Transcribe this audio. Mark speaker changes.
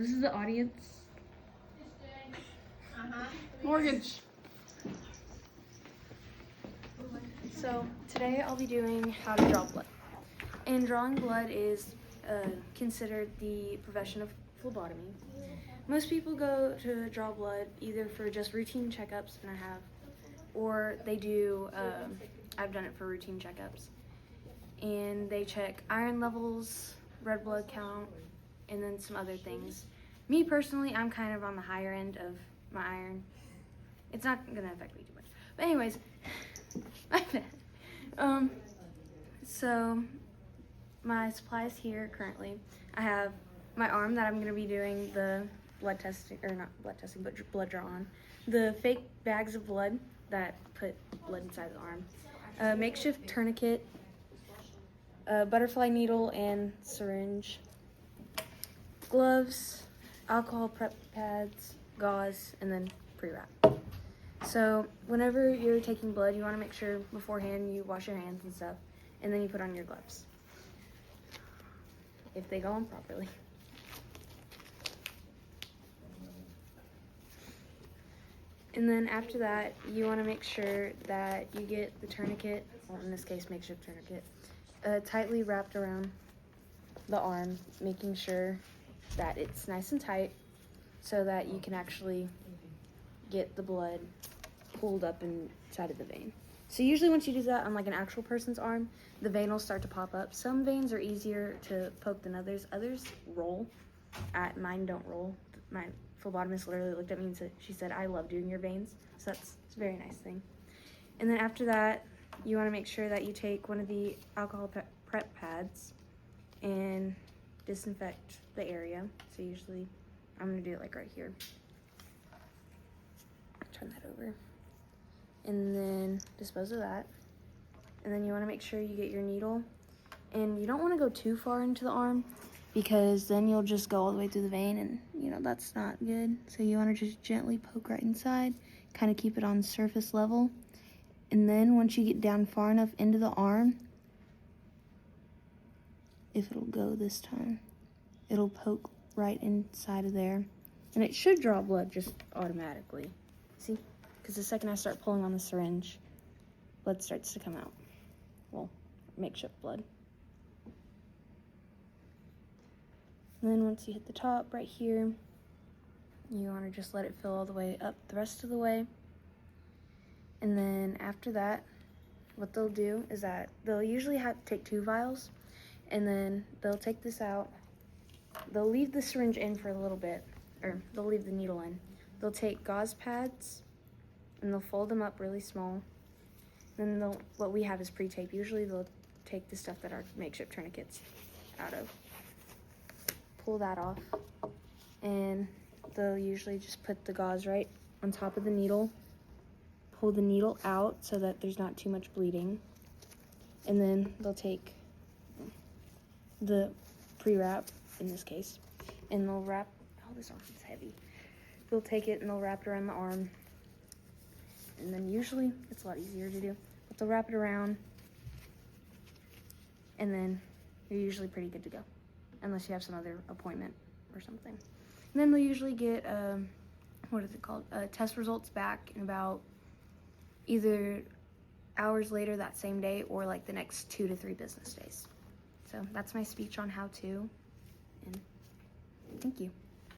Speaker 1: this is the audience.
Speaker 2: Morgan.
Speaker 3: So today I'll be doing how to draw blood. And drawing blood is considered the profession of phlebotomy. Most people go to draw blood either for just routine checkups, and I have, or they do, I've done it for routine checkups. And they check iron levels, red blood count, and then some other things. Me personally, I'm kind of on the higher end of my iron. It's not gonna affect me too much. But anyways, my bad. So my supplies here currently, I have my arm that I'm gonna be doing the blood testing, or not blood testing, but blood draw on. The fake bags of blood that put blood inside the arm. A makeshift tourniquet, a butterfly needle and syringe, gloves, alcohol prep pads, gauze, and then pre-wrap. So whenever you're taking blood, you want to make sure beforehand you wash your hands and stuff, and then you put on your gloves, if they go on properly. And then after that, you want to make sure that you get the tourniquet, or in this case makeshift tourniquet, tightly wrapped around the arm, making sure that it's nice and tight so that you can actually get the blood pulled up inside of the vein. So usually once you do that on like an actual person's arm, the vein will start to pop up. Some veins are easier to poke than others. Others roll. Mine don't roll. My phlebotomist literally looked at me and she said, "I love doing your veins." So it's a very nice thing. And then after that, you want to make sure that you take one of the alcohol prep pads and disinfect the area. So usually I'm going to do it like right here. Turn that over. And then dispose of that. And then you want to make sure you get your needle. And you don't want to go too far into the arm, because then you'll just go all the way through the vein, and you know that's not good. So you want to just gently poke right inside, kind of keep it on surface level. And then once you get down far enough into the arm, if it'll go this time, it'll poke right inside of there. And it should draw blood just automatically. See? Because the second I start pulling on the syringe, blood starts to come out. Well, makeshift blood. And then once you hit the top right here, you want to just let it fill all the way up the rest of the way. And then after that, what they'll do is that they'll usually take 2 vials, and then they'll take this out. They'll leave the syringe in for a little bit, or they'll leave the needle in. They'll take gauze pads and they'll fold them up really small. Then what we have is pre-tape. Usually they'll take the stuff that our makeshift tourniquets out of. Pull that off, and they'll usually just put the gauze right on top of the needle, pull the needle out so that there's not too much bleeding, and then they'll take the pre-wrap, in this case, and they'll wrap, oh, this arm is heavy. They'll take it and they'll wrap it around the arm, and then usually it's a lot easier to do, but they'll wrap it around, and then you're usually pretty good to go, unless you have some other appointment or something. And then they'll usually get, what is it called? Test results back in about either hours later that same day, or like the next 2 to 3 business days. So that's my speech on how to, and thank you.